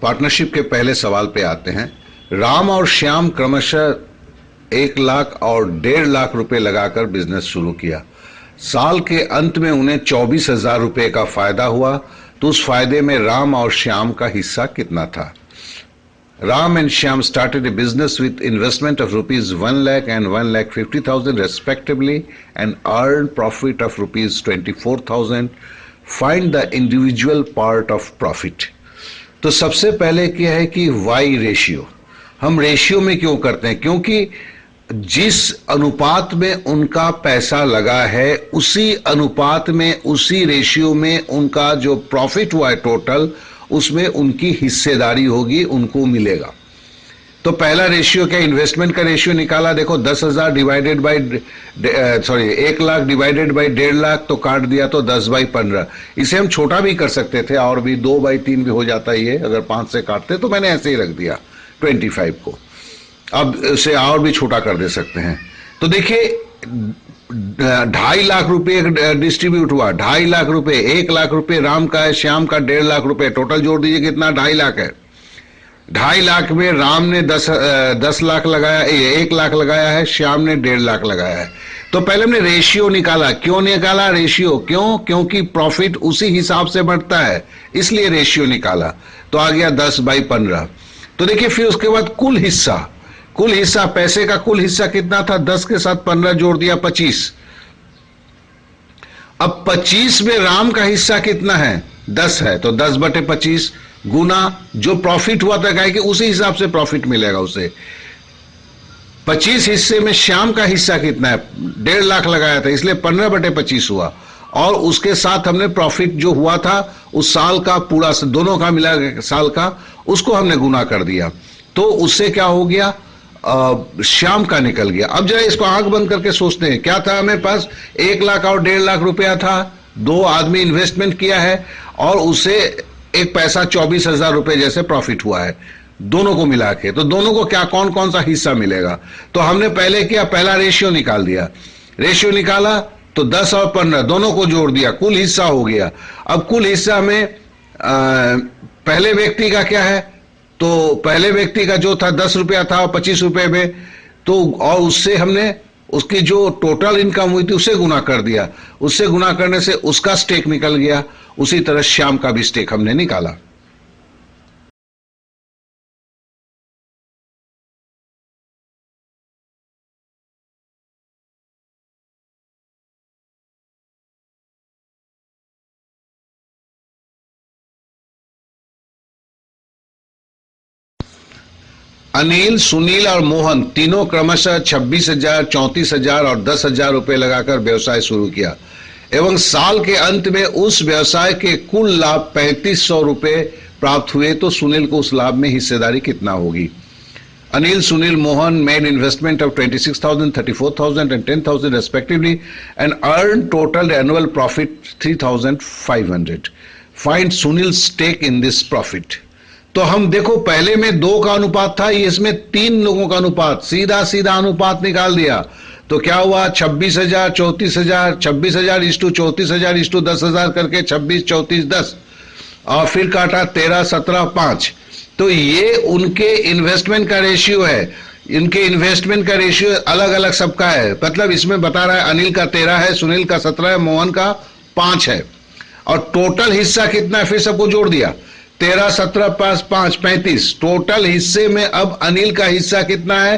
Partnership के पहले सवाल पे आते हैं। राम और श्याम क्रमशः 1 लाख और 1.5 लाख रुपए लगाकर बिजनेस शुरू किया। साल के अंत में उन्हें 24,000 रुपए का फायदा हुआ, तो उस फायदे में राम और श्याम का हिस्सा कितना था? Ram and Shyam started a business with investment of rupees 1 lakh and 1,50,000 respectively and earned profit of rupees 24,000. Find the individual part of profit. तो सबसे पहले क्या है कि वाई रेशियो। हम रेशियो में क्यों करते हैं? क्योंकि जिस अनुपात में उनका पैसा लगा है उसी अनुपात में, उसी रेशियो में उनका जो प्रॉफिट हुआ है टोटल, उसमें उनकी हिस्सेदारी होगी, उनको मिलेगा। तो पहला रेशियो क्या? इन्वेस्टमेंट का रेशियो निकाला। देखो 10,000 divided by 1 lakh divided by 1.5 lakh, तो काट दिया तो 10/15। इसे हम छोटा भी कर सकते थे और भी 2/3 भी हो जाता ये, अगर 5 से काटते, तो मैंने ऐसे ही रख दिया 25 को। अब इसे और भी छोटा कर दे सकते हैं। तो देखिए 2.5 लाख रुपए डिस्ट्रीब्यूट हुआ। 2.5 लाख रुपए, 1 लाख रुपए राम का है, श्याम का 1.5 लाख रुपए, टोटल जोड़ दीजिए कितना? 2.5 लाख है। 2.5 लाख में राम ने 10 लाख लगाया, 1 लाख लगाया है, श्याम ने 1.5 लाख लगाया है। तो पहले हमने रेशियो निकाला। क्यों निकाला रेशियो? क्योंकि प्रॉफिट उसी हिसाब से बढ़ता है, इसलिए रेशियो निकाला। तो आ गया 10/15। तो देखिए फिर उसके बाद कुल हिस्सा, पैसे का कुल हिस्सा कितना था? 10 के साथ 15 जोड़ दिया 25। अब 25 में राम का हिस्सा कितना है? 10 है, तो 10/25 गुना जो प्रॉफिट हुआ था, कहे कि उसी हिसाब से प्रॉफिट मिलेगा उसे। 25 हिस्से में श्याम का हिस्सा कितना है? 1.5 लाख लगाया था, इसलिए 15/25 हुआ। और उसके साथ हमने प्रॉफिट जो हुआ था उस साल का पूरा, दोनों का मिला साल का, उसको हमने गुना कर दिया। तो उससे क्या हो गया? श्याम का निकल गया। अब जरा इसको आंख बंद करके सोचते हैं, क्या था हमें पास? 1 लाख और 1.5 लाख रुपया था। 2 आदमी इन्वेस्टमेंट किया है और उसे एक पैसा 24,000 रुपए जैसे प्रॉफिट हुआ है, दोनों को मिला के। तो दोनों को क्या, कौन कौन सा हिस्सा मिलेगा? तो हमने पहले किया, पहला रेशियो निकाल दिया। रेशियो निकाला तो 10 और 15 दोनों को जोड़ दिया, कुल हिस्सा हो गया। अब कुल हिस्सा में पहले व्यक्ति का क्या है? तो पहले व्यक्ति का जो था 10 रुपया था 25 रुपए में, तो और उससे हमने उसकी जो टोटल इनकम हुई थी उससे गुना कर दिया। उससे गुना करने से उसका स्टेक निकल गया। उसी तरह श्याम का भी स्टेक हमने निकाला। अनिल, सुनील और मोहन तीनों क्रमशः 26,000, 34,000 और 10,000 रुपए लगाकर व्यवसाय शुरू किया एवं साल के अंत में उस व्यवसाय के कुल लाभ 3,500 रुपए प्राप्त हुए। तो सुनील को उस लाभ में हिस्सेदारी कितना होगी? Anil, Sunil, Mohan made investment of 26,000, 34,000 and 10,000 respectively and earned total annual profit 3,500. Find Sunil's stake in this profit. तो हम देखो पहले में 2 का अनुपात था, इसमें 3 लोगों का अनुपात, सीधा सीधा अनुपात निकाल दिया। तो क्या हुआ? 26,000, 34,000, 26,000 इस्टू 34,000 इस्टू 10,000 करके 26, 34, 10 और फिर काटा 13, 17, 5। तो ये उनके इन्वेस्टमेंट का रेशियो है। इनके इन्वेस्टमेंट का रेशियो अलग अलग सबका है। मतलब इसमें बता रहा है अनिल का 13 है, सुनील का 17 है, मोहन का 5 है। और टोटल हिस्सा कितना है? फिर सबको जोड़ दिया, 13, 17, 5, 35। टोटल हिस्से में अब अनिल का हिस्सा कितना है?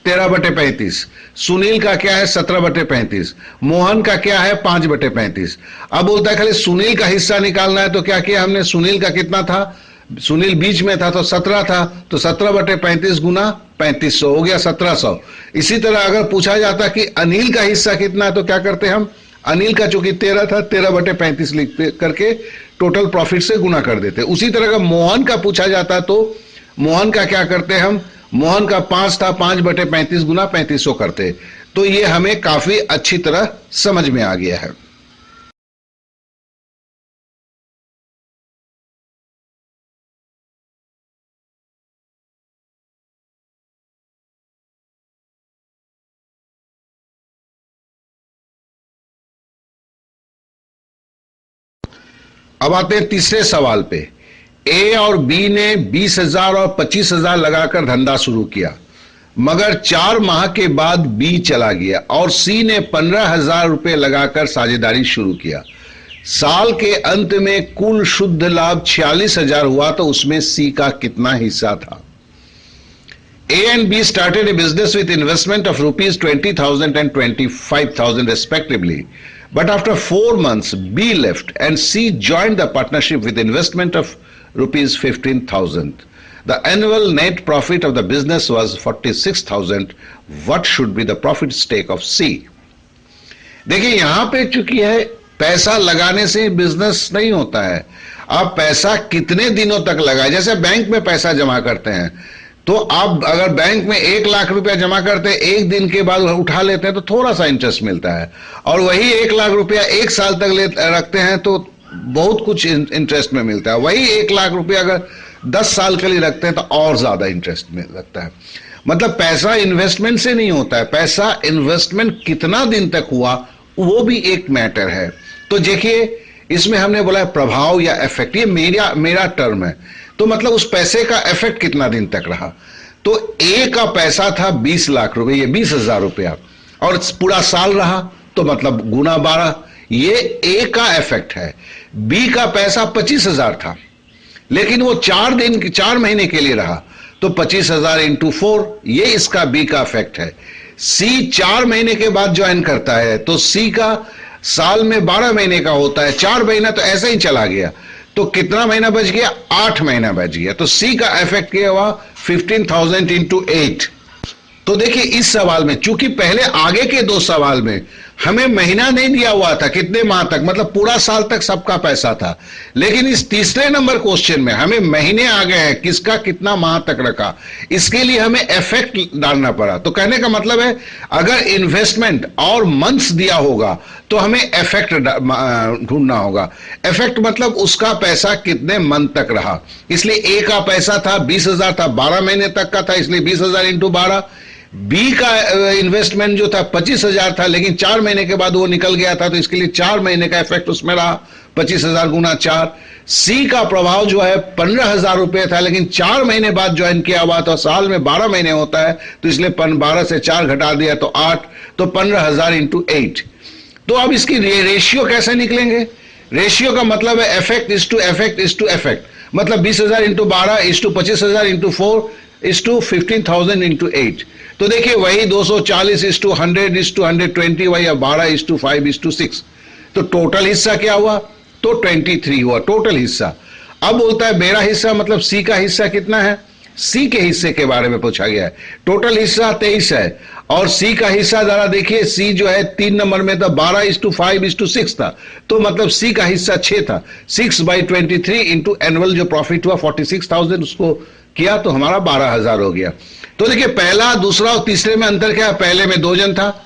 13/35। सुनील का क्या है? 17/35। मोहन का क्या है? 5/35। अब बोलता है खाली सुनील का हिस्सा निकालना है। तो क्या किया हमने? सुनील का कितना था? सुनील बीच में था तो 17 था, तो 17/35 गुना 3500 हो गया 1700। इसी तरह अगर पूछा जाता कि अनिल का हिस्सा कितना है, तो क्या करते हम? अनिल का चूंकि 13 था, 13/35 लिखते करके टोटल प्रॉफिट से गुना कर देते। उसी तरह का मोहन का पूछा जाता तो मोहन का क्या करते हम? मोहन का 5 था, 5/35 गुना 3500 करते। तो ये हमें काफी अच्छी तरह समझ में आ गया है। अब आते हैं तीसरे सवाल पे। ए और बी ने 20,000 और 25,000 लगाकर धंधा शुरू किया, मगर 4 माह के बाद बी चला गया और सी ने 15,000 रुपए लगाकर साझेदारी शुरू किया। साल के अंत में कुल शुद्ध लाभ 46,000 हुआ, तो उसमें सी का कितना हिस्सा था? A and B started a business with investment of rupees 20,000 and 25,000 respectively. But after 4 months, B left and C joined the partnership with investment of rupees 15,000. The annual net profit of the business was 46,000. What should be the profit stake of C? देखिए यहां पे चूंकि है पैसा लगाने से business नहीं होता है, आप पैसा कितने दिनों तक लगाए। जैसे बैंक में पैसा जमा करते हैं, तो आप अगर बैंक में 1 लाख रुपया जमा करते हैं, 1 दिन के बाद उठा लेते हैं तो थोड़ा सा इंटरेस्ट मिलता है, और वही 1 लाख रुपया 1 साल तक रखते हैं तो बहुत कुछ इंटरेस्ट में मिलता है। वही 1 लाख रुपया अगर 10 साल के लिए रखते हैं तो और ज्यादा इंटरेस्ट में लगता है। मतलब पैसा इन्वेस्टमेंट से नहीं होता है, पैसा इन्वेस्टमेंट कितना दिन तक हुआ वो भी एक मैटर है। तो देखिए इसमें हमने बोला है प्रभाव या इफेक्ट, ये मेरा टर्म है, तो मतलब उस पैसे का इफेक्ट कितना दिन तक रहा। तो ए का पैसा था 20 लाख रुपए, ये 20,000 रुपया, और पूरा साल रहा तो मतलब गुना 12, ये ए का इफेक्ट है। बी का पैसा 25,000 था, लेकिन वो 4 महीने के लिए रहा, तो 25,000 इंटू 4, ये इसका बी का इफेक्ट है। सी 4 महीने के बाद ज्वाइन करता है, तो सी का साल में 12 महीने का होता है, 4 महीना तो ऐसे ही चला गया, तो कितना महीना बच गया? 8 महीना बच गया। तो सी का इफेक्ट क्या हुआ? 15,000 इंटू 8। तो देखिए इस सवाल में, चूंकि पहले आगे के 2 सवाल में हमें महीना नहीं दिया हुआ था, कितने माह तक, मतलब पूरा साल तक सबका पैसा था, लेकिन इस तीसरे नंबर क्वेश्चन में हमें महीने आ गए हैं, किसका कितना माह तक रखा, इसके लिए हमें इफेक्ट डालना पड़ा। तो कहने का मतलब है अगर इन्वेस्टमेंट और मंथ्स दिया होगा तो हमें इफेक्ट ढूंढना होगा। इफेक्ट मतलब उसका पैसा कितने मंथ तक रहा, इसलिए ए का पैसा था 20,000 था, 12 महीने तक का था, इसलिए 20,000 इंटू 12। बी का इन्वेस्टमेंट जो था 25,000 था, लेकिन 4 महीने के बाद वो निकल गया था, तो इसके लिए 4 महीने का इफेक्ट उसमें रहा, 25,000 गुना 4। सी का प्रभाव जो है 15,000 रुपए था, लेकिन 4 महीने बाद ज्वाइन किया हुआ, तो साल में 12 महीने होता है, तो इसलिए 12 से 4 घटा दिया तो 8, तो 15,000 इंटू 8। तो अब इसकी रेशियो कैसे निकलेंगे? रेशियो का मतलब है effect is to effect is to effect, मतलब 20,000 into 12 is to 25,000 into 4 is to 15,000 into 8। तो देखिए वही 240 इज टू 100 इज टू 120, वही 12 इज टू 5 इज टू 6। तो टोटल हिस्सा क्या हुआ? तो 23 हुआ टोटल हिस्सा। अब बोलता है मेरा हिस्सा, मतलब सी का हिस्सा कितना है? सी के हिस्से के बारे में पूछा गया है। टोटल हिस्सा 23 है, और सी का हिस्सा जरा देखिए, सी जो है 3 नंबर में था, 12 इज टू 5 इज टू 6 था, तो मतलब सी का हिस्सा 6 था। 6/23 इंटू एनुअल जो प्रॉफिट हुआ 46,000, उसको किया तो हमारा 12,000 हो गया। तो देखिए पहला, दूसरा और तीसरे में अंतर क्या है? पहले में 2 जन था,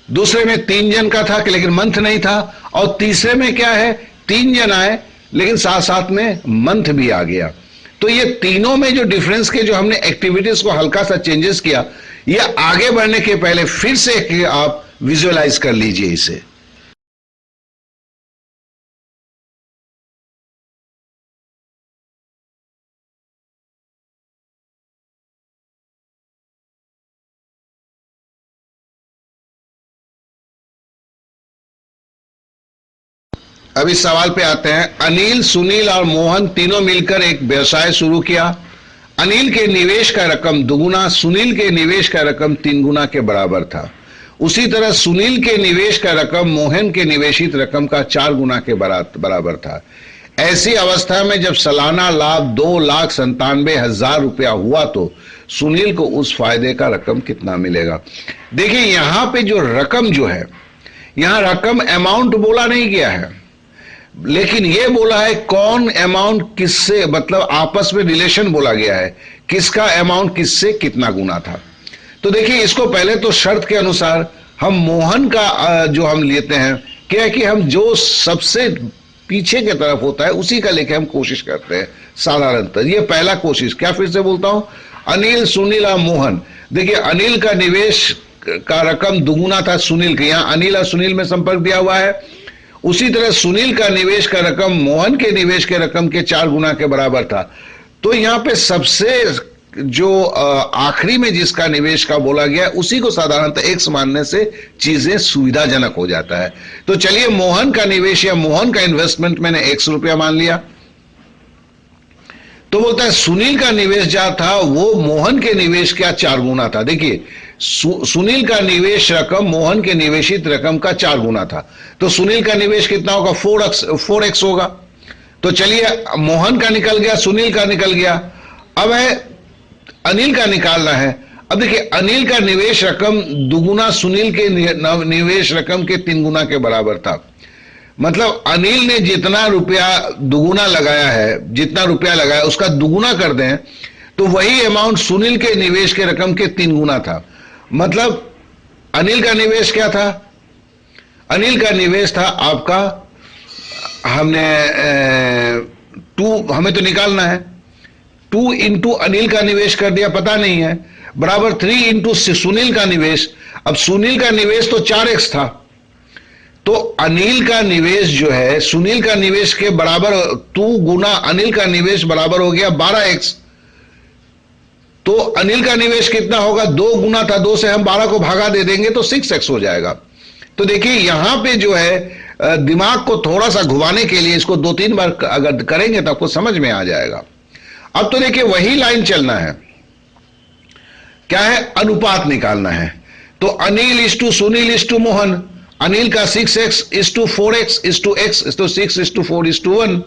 दूसरे में 3 जन का था लेकिन मंथ नहीं था, और तीसरे में क्या है? 3 जन आए लेकिन साथ साथ में मंथ भी आ गया। तो ये तीनों में जो डिफरेंस के जो हमने एक्टिविटीज को हल्का सा चेंजेस किया, ये आगे बढ़ने के पहले फिर से आप विजुअलाइज कर लीजिए इसे। अब इस सवाल पे आते हैं। अनिल, सुनील और मोहन तीनों मिलकर एक व्यवसाय शुरू किया। अनिल के निवेश का रकम दुगुना, सुनील के निवेश का रकम 3 गुना के बराबर था। उसी तरह सुनील के निवेश का रकम मोहन के निवेशित रकम का 4 गुना के बराबर था। ऐसी अवस्था में जब सालाना लाभ 2,97,000 रुपया हुआ, तो सुनील को उस फायदे का रकम कितना मिलेगा? देखिए यहां पे जो रकम जो है, यहां रकम अमाउंट बोला नहीं गया है, लेकिन यह बोला है कौन अमाउंट किससे, मतलब आपस में रिलेशन बोला गया है, किसका अमाउंट किससे कितना गुना था। तो देखिए इसको पहले तो शर्त के अनुसार हम मोहन का जो हम लेते हैं, क्या है कि हम जो सबसे पीछे के तरफ होता है उसी का लेके हम कोशिश करते हैं साधारणतः। ये पहला कोशिश। क्या फिर से बोलता हूं? अनिल, सुनील और मोहन। देखिए अनिल का निवेश का रकम दुगुना था सुनील के, यहां अनिल और सुनील में संपर्क दिया हुआ है। उसी तरह सुनील का निवेश का रकम मोहन के निवेश के रकम के 4 गुना के बराबर था। तो यहां पे सबसे जो आखिरी में जिसका निवेश का बोला गया उसी को साधारणतः एक्स मानने से चीजें सुविधाजनक हो जाता है। तो चलिए मोहन का निवेश या मोहन का इन्वेस्टमेंट मैंने ₹100 मान लिया। तो बोलता है सुनील का निवेश जहां था वो मोहन के निवेश का 4 गुना था। देखिए सुनील का निवेश रकम मोहन के निवेशित रकम का 4 गुना था। तो सुनील का निवेश कितना होगा? 4x होगा। तो चलिए मोहन का निकल गया, सुनील का निकल गया, अब है अनिल का निकालना है। अब देखिए अनिल का निवेश रकम दुगुना सुनील के निवेश रकम के 3 गुना के बराबर था। मतलब अनिल ने जितना रुपया दुगुना लगाया है, जितना रुपया लगाया उसका दुगुना कर दें तो वही अमाउंट सुनील के निवेश के रकम के 3 गुना था। मतलब अनिल का निवेश क्या था? अनिल का निवेश था आपका, हमें तो निकालना है, 2 इंटू अनिल का निवेश कर दिया, पता नहीं है, बराबर 3 इंटू सुनील का निवेश। अब सुनील का निवेश तो 4x था, तो अनिल का निवेश जो है सुनील का निवेश के बराबर 2 गुना अनिल का निवेश बराबर हो गया 12x। तो अनिल का निवेश कितना होगा? 2 गुना था, 2 से हम 12 को भागा दे देंगे तो 6x हो जाएगा। तो देखिए यहां पे जो है दिमाग को थोड़ा सा घुमाने के लिए इसको 2-3 बार अगर करेंगे तो आपको समझ में आ जाएगा। अब तो देखिए वही लाइन चलना है, क्या है? अनुपात निकालना है। तो Anil is to Sunil is to Mohan, Anil का 6x is to 4x is to x is to 6 is to 4 is to 1।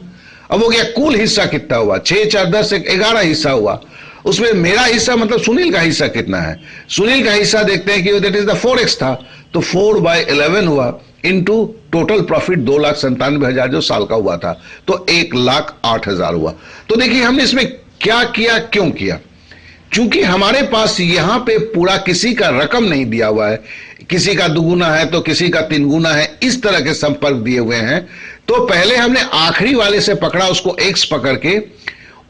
अब हो गया कुल हिस्सा कितना हुआ? 6, 4, 10, 11 हिस्सा हुआ। उसमें मेरा हिस्सा मतलब सुनील का हिस्सा कितना है? सुनील का हिस्सा देखते हैं कि दैट इज द 4x था, तो 4/11 हुआ इनटू टोटल प्रॉफिट 2,97,000 जो साल का हुआ था, तो 1,08,000 हुआ। तो देखिए हमने इसमें क्या किया, क्यों किया? क्योंकि हमारे पास यहां पे पूरा किसी का रकम नहीं दिया हुआ है, किसी का दुगुना है तो किसी का 3 गुना है, इस तरह के संपर्क दिए हुए हैं। तो पहले हमने आखिरी वाले से पकड़ा, उसको x पकड़ के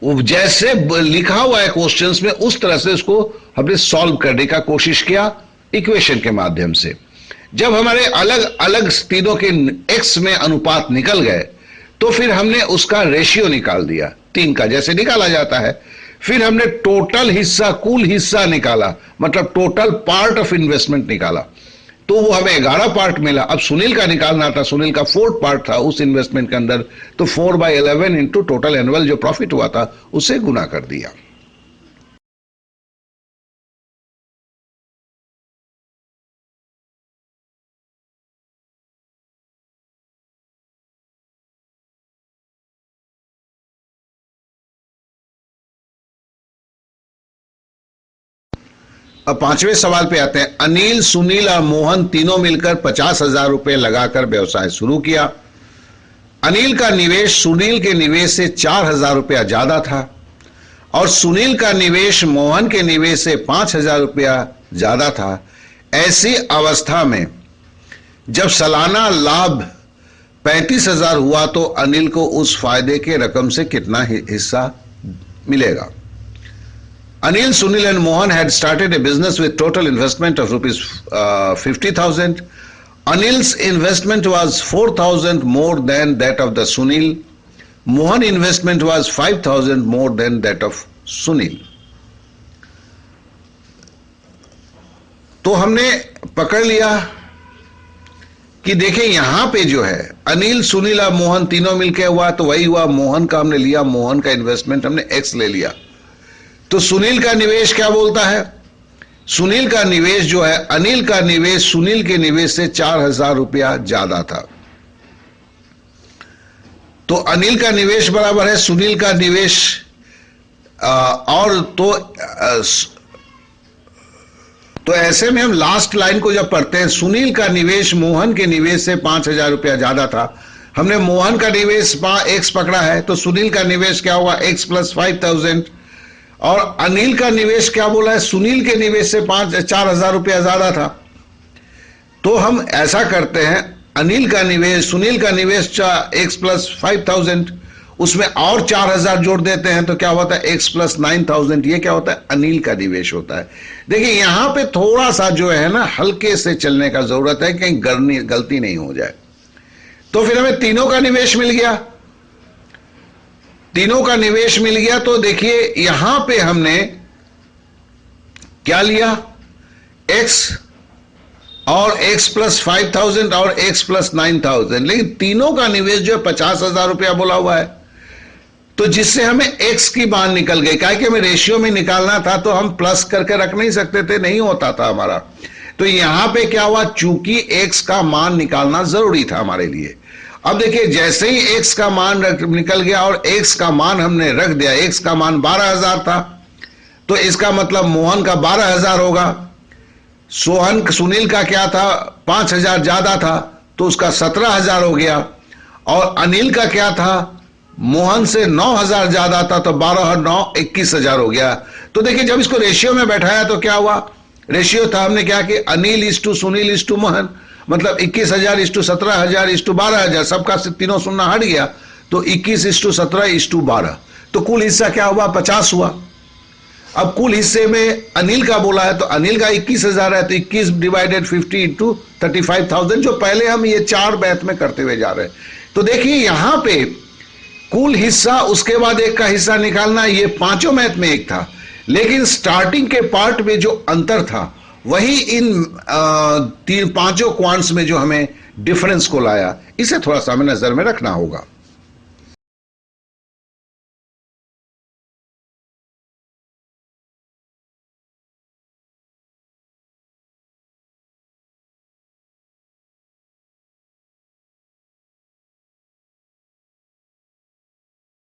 जैसे लिखा हुआ है क्वेश्चंस में उस तरह से उसको हमने सॉल्व करने का कोशिश किया इक्वेशन के माध्यम से। जब हमारे अलग अलग तीनों के x में अनुपात निकल गए तो फिर हमने उसका रेशियो निकाल दिया, 3 का जैसे निकाला जाता है। फिर हमने टोटल हिस्सा, कुल हिस्सा निकाला, मतलब टोटल पार्ट ऑफ इन्वेस्टमेंट निकाला, तो वो हमें 11 पार्ट मिला। अब सुनील का निकालना था, सुनील का 4th पार्ट था उस इन्वेस्टमेंट के अंदर, तो 4/11 इंटू टोटल एनुअल जो प्रॉफिट हुआ था उससे गुना कर दिया। अब 5वें सवाल पे आते हैं। अनिल, सुनील और मोहन तीनों मिलकर 50,000 रुपए लगाकर व्यवसाय शुरू किया। अनिल का निवेश सुनील के निवेश से 4,000 रुपया ज्यादा था और सुनील का निवेश मोहन के निवेश से 5,000 रुपया ज्यादा था। ऐसी अवस्था में जब सालाना लाभ 35,000 हुआ तो अनिल को उस फायदे के रकम से कितना हिस्सा मिलेगा? Anil, Sunil and Mohan had started a business with total investment of rupees 50,000. Anil's investment was 4,000 more than that of the Sunil. Mohan investment was 5,000 more than that of Sunil. तो हमने पकड़ लिया कि देखें यहां पे जो है अनिल, सुनील और मोहन तीनों मिलके हुआ, तो वही हुआ। मोहन का हमने लिया, मोहन का इन्वेस्टमेंट हमने x ले लिया। तो सुनील का निवेश क्या बोलता है? सुनील का निवेश जो है, अनिल का निवेश सुनील के निवेश से 4,000 रुपया ज्यादा था, तो अनिल का निवेश बराबर है सुनील का निवेश। और तो ऐसे में हम लास्ट लाइन को जब पढ़ते हैं, सुनील का निवेश मोहन के निवेश से 5,000 रुपया ज्यादा था। हमने मोहन का निवेश x पकड़ा है, तो सुनील का निवेश क्या हुआ? x + 5,000। और अनिल का निवेश क्या बोला है? सुनील के निवेश से 4,000 रुपया ज्यादा था। तो हम ऐसा करते हैं, अनिल का निवेश, सुनील का निवेश x + 5,000, उसमें और 4,000 जोड़ देते हैं तो क्या होता है? x + 9,000। ये क्या होता है? अनिल का निवेश होता है। देखिए यहां पे थोड़ा सा जो है ना, हल्के से चलने का जरूरत है, कहीं गलती नहीं हो जाए। तो फिर हमें तीनों का निवेश मिल गया। तीनों का निवेश मिल गया तो देखिए यहां पे हमने क्या लिया, x और x प्लस 5,000 और x प्लस 9,000, लेकिन तीनों का निवेश जो है 50,000 रुपया बोला हुआ है। तो जिससे हमें x की मान निकल गई, काहे कि हमें रेशियो में निकालना था तो हम प्लस करके रख नहीं सकते थे, नहीं होता था हमारा। तो यहां पे क्या हुआ, चूंकि x का मान निकालना जरूरी था हमारे लिए। अब देखिए जैसे ही x का मान निकल गया और x का मान हमने रख दिया, x का मान 12,000 था, तो इसका मतलब मोहन का 12,000 होगा। सुनील का क्या था, 5,000 ज्यादा था तो उसका 17,000 हो गया। और अनिल का क्या था, मोहन से 9,000 ज्यादा था तो 12 और 9 21,000 हो गया। तो देखिए जब इसको रेशियो में बैठाया तो क्या हुआ, रेशियो था हमने क्या कि Anil is to Sunil is to Mohan, मतलब 21,000 इज टू 17,000 इज टू 12,000, सबका तीनों सुनना हट गया तो 21 इज टू 17 इज टू 12, तो कुल हिस्सा क्या हुआ, 50 हुआ। अब कुल हिस्से में अनिल का बोला है तो अनिल का 21,000 है तो 21 डिवाइडेड 50 इंटू 35,000, जो पहले हम ये 4 बैच में करते हुए जा रहे हैं। तो देखिए यहां पे कुल हिस्सा, उसके बाद एक का हिस्सा निकालना, ये पांचों मैथ में एक था, लेकिन स्टार्टिंग के पार्ट में जो अंतर था वही इन पांचों क्वांट्स में जो हमें डिफरेंस को लाया, इसे थोड़ा सा हमें नजर में रखना होगा।